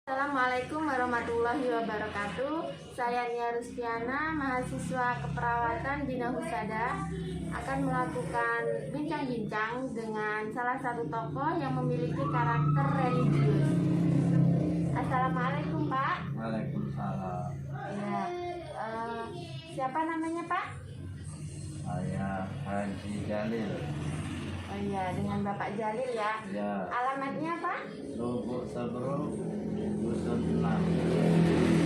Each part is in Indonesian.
Assalamualaikum warahmatullahi wabarakatuh. Saya Nia Rustiana, mahasiswa keperawatan Bina Husada, akan melakukan bincang-bincang dengan salah satu tokoh yang memiliki karakter religius. Assalamualaikum, Pak. Waalaikumsalam. Ya, siapa namanya, Pak? Saya Haji Jalil. Oh iya, dengan Bapak Jalil ya. Ya. Alamatnya, Pak? Lubuk Seberuk, Dusun 6,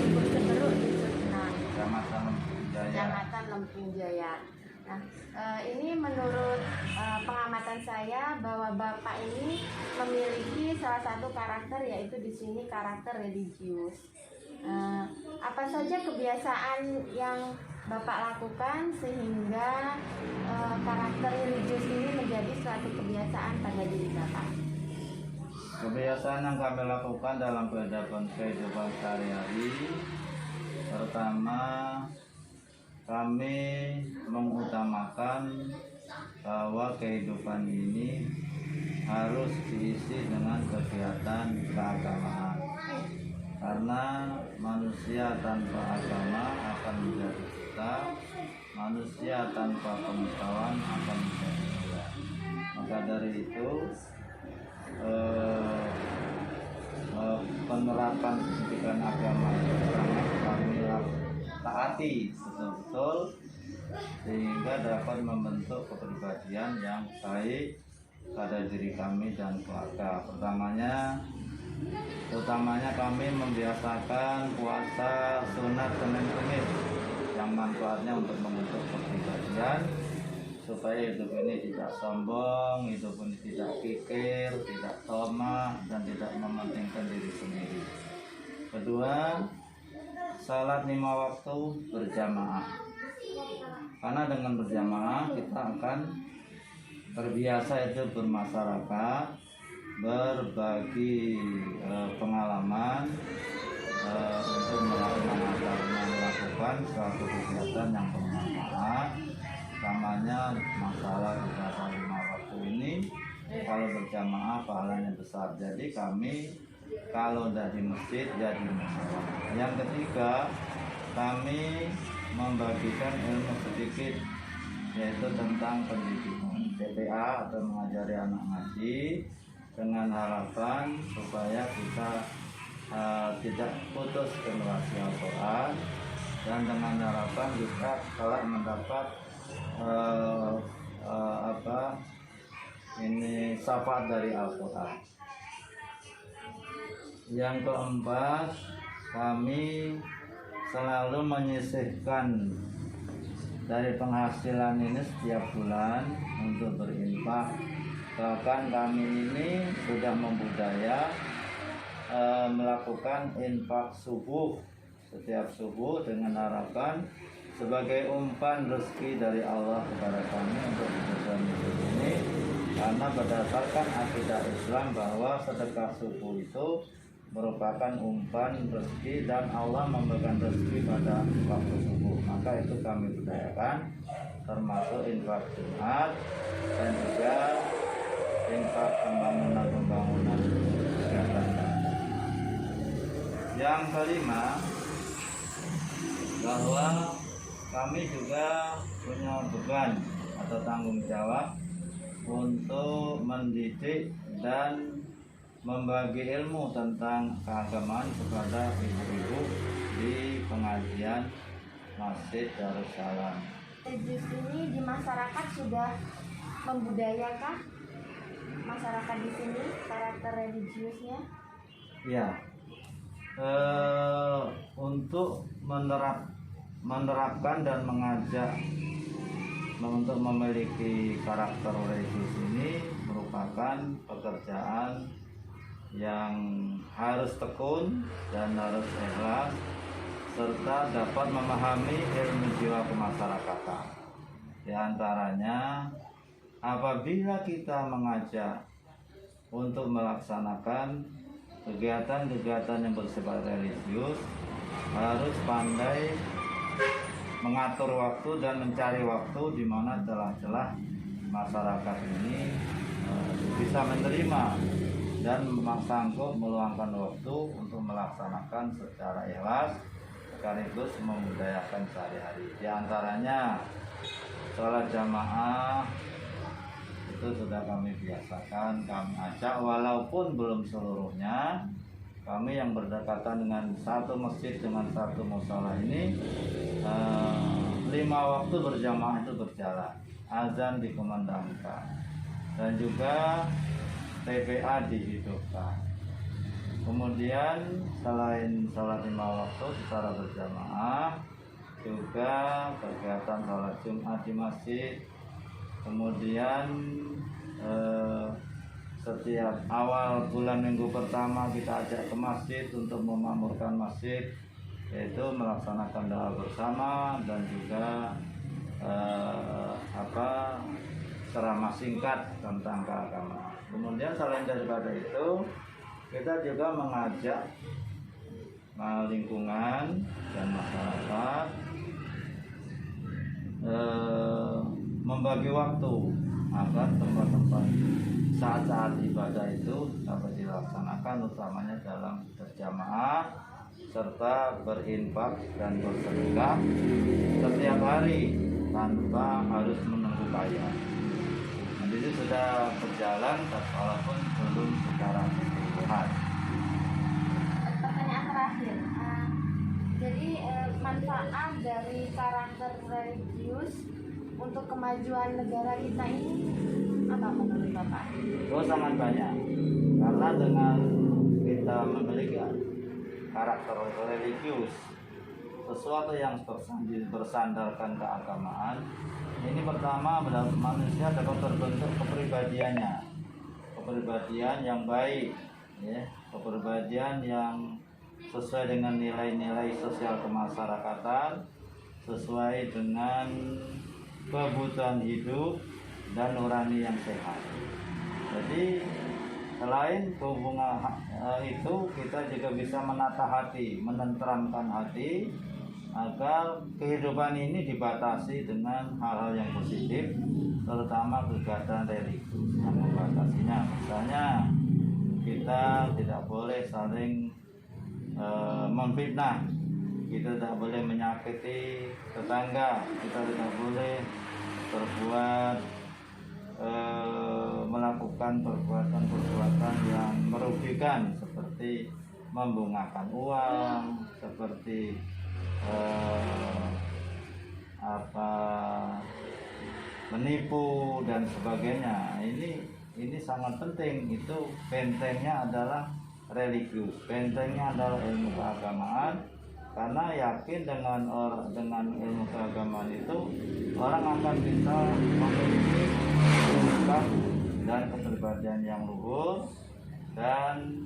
Ibu Seberuk, Dusun 6. Kecamatan Lempung Jaya. Kecamatan Lempung Jaya. Nah, ini menurut pengamatan saya bahwa Bapak ini memiliki salah satu karakter, yaitu di sini karakter religius. Apa saja kebiasaan yang Bapak lakukan sehingga karakter religius ini menjadi suatu kebiasaan pada diri Bapak? Kebiasaan yang kami lakukan dalam kehidupan sehari-hari, pertama kami mengutamakan bahwa kehidupan ini harus diisi dengan kegiatan keagamaan, karena manusia tanpa agama akan menjadi buta, manusia tanpa pengetahuan akan menjadi gila. Maka dari itu penerapan pendidikan agama kami taati betul-betul sehingga dapat membentuk kepribadian yang baik pada diri kami dan keluarga. Utamanya kami membiasakan puasa sunat Senin Kemis yang manfaatnya untuk membentuk kepribadian supaya hidup ini tidak sombong, hidup ini tidak kikir, tidak tamak, dan tidak mementingkan diri sendiri. Kedua, salat 5 waktu berjamaah. Karena dengan berjamaah kita akan terbiasa itu bermasyarakat, berbagi pengalaman untuk melakukan suatu kegiatan yang bermanfaat. Utamanya masalah ibadah 5 waktu ini kalau berjamaah pahalanya besar. Jadi kami kalau dari masjid jadi musola. Yang ketiga, kami membagikan ilmu sedikit, yaitu tentang pendidikan TPA atau mengajari anak ngaji, dengan harapan supaya kita tidak putus generasi Al-Quran, dan dengan harapan kita telah mendapat syafaat dari Al-Quran. Yang keempat, kami selalu menyisihkan dari penghasilan ini setiap bulan untuk berinfak. Bahkan kami ini sudah membudaya melakukan infak subuh setiap subuh dengan harapan sebagai umpan rezeki dari Allah kepada kami untuk kehidupan hidup ini, karena berdasarkan akidah Islam bahwa sedekah subuh itu merupakan umpan rezeki dan Allah memberikan rezeki pada waktu subuh. Maka itu kami budayakan, termasuk infak Jumat dan juga infak pembangunan kesehatan. Yang kelima, bahwa kami juga punya beban atau tanggung jawab untuk mendidik dan membagi ilmu tentang keagamaan kepada ibu-ibu di pengajian Masjid Darussalam. Religius ini di masyarakat sudah membudayakah masyarakat di sini karakter religiusnya? Ya, untuk menerapkan dan mengajak untuk memiliki karakter religius ini merupakan pekerjaan yang harus tekun dan harus ikhlas, serta dapat memahami ilmu jiwa kemasyarakatan. Di antaranya, apabila kita mengajak untuk melaksanakan kegiatan-kegiatan yang bersifat religius, harus pandai mengatur waktu dan mencari waktu di mana celah-celah masyarakat ini bisa menerima dan sanggup meluangkan waktu untuk melaksanakan secara ikhlas sekaligus memudayakan sehari-hari. Di antaranya sholat jamaah itu sudah kami biasakan, kami ajak walaupun belum seluruhnya. Kami yang berdekatan dengan satu masjid dengan satu mushola ini 5 waktu berjamaah itu berjalan, azan dikumandangkan dan juga TPA dihidupkan. Kemudian selain sholat 5 waktu secara berjamaah, juga kegiatan sholat Jumat di masjid. Kemudian setiap awal bulan minggu pertama kita ajak ke masjid untuk memakmurkan masjid, yaitu melaksanakan doa bersama dan juga ceramah singkat tentang keagamaan. Kemudian selain daripada itu, kita juga mengajak lingkungan dan masyarakat membagi waktu agar tempat-tempat saat-saat ibadah itu dapat dilaksanakan, utamanya dalam berjamaah serta berinfak dan bersedekah setiap hari tanpa harus menunggu kaya. Nah, itu sudah berjalan walaupun belum secara keseluruhan. Pertanyaan terakhir, jadi manfaat dari karakter religius untuk kemajuan negara kita ini apa menurut Bapak? Oh, sangat banyak, karena dengan kita memiliki karakter religius, sesuatu yang bersandarkan keagamaan, ini pertama manusia dapat terbentuk kepribadian yang baik, ya, kepribadian yang sesuai dengan nilai-nilai sosial kemasyarakatan, sesuai dengan kebutuhan hidup dan nurani yang sehat. Jadi selain hubungan itu, kita juga bisa menata hati, menenteramkan hati agar kehidupan ini dibatasi dengan hal-hal yang positif, terutama kegiatan religius yang membatasinya. Misalnya kita tidak boleh saling memfitnah, kita tidak boleh menyakiti tetangga, kita tidak boleh berbuat melakukan perbuatan-perbuatan yang merugikan, seperti membungakan uang, seperti menipu dan sebagainya. Ini sangat penting. Itu bentengnya adalah religius, bentengnya adalah ilmu keagamaan. Karena yakin dengan ilmu keagamaan itu orang akan bisa memiliki sikap dan kepribadian yang luhur dan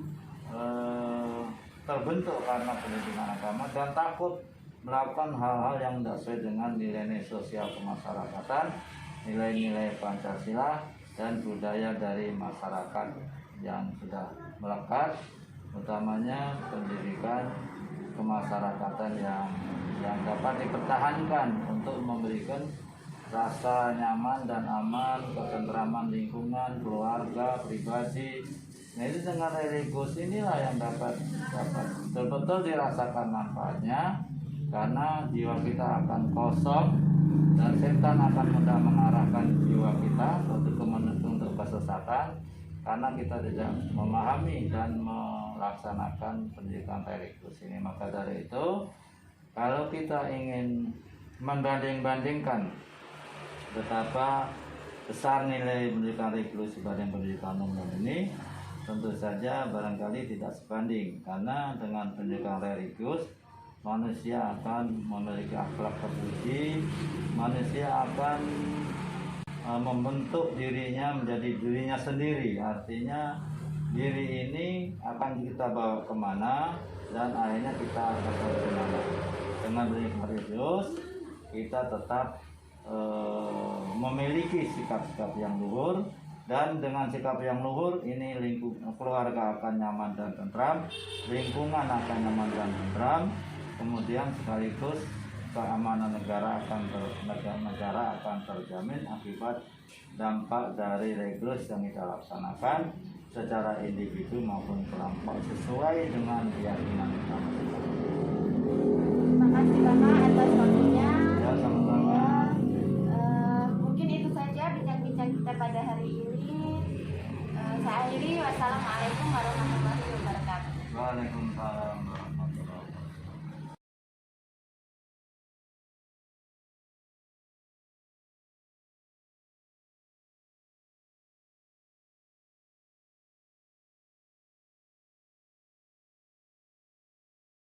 terbentuk karena pendidikan agama, dan takut melakukan hal-hal yang tidak sesuai dengan nilai-nilai sosial kemasyarakatan, nilai-nilai Pancasila dan budaya dari masyarakat yang sudah melekat, utamanya pendidikan kemasyarakatan yang dapat dipertahankan untuk memberikan rasa nyaman dan aman, ketentraman lingkungan, keluarga, pribadi. Nah, itu dengan religius inilah yang dapat betul-betul dirasakan manfaatnya, karena jiwa kita akan kosong dan setan akan mudah mengarahkan jiwa kita untuk kesesatan, karena kita tidak memahami dan melaksanakan pendidikan religius ini. Maka dari itu, kalau kita ingin membanding-bandingkan betapa besar nilai pendidikan religius dibanding pendidikan umum ini, tentu saja barangkali tidak sebanding, karena dengan pendidikan religius manusia akan memiliki akhlak terpuji, manusia akan membentuk dirinya menjadi dirinya sendiri. Artinya diri ini akan kita bawa kemana dan akhirnya kita akan kemana. Dengan pendidikan religius kita tetap memiliki sikap-sikap yang luhur, dan dengan sikap yang luhur ini keluarga akan nyaman dan tentram, lingkungan akan nyaman dan tentram, kemudian sekaligus keamanan negara akan terjamin akibat dampak dari religius yang kita laksanakan, secara individu maupun kelompok sesuai dengan keyakinan kita. Terima kasih Bapak atas waktunya. Ya, sama-sama. Mungkin itu saja bincang-bincang kita pada hari ini. Saya akhiri. Wassalamualaikum warahmatullahi wabarakatuh. Waalaikumsalam.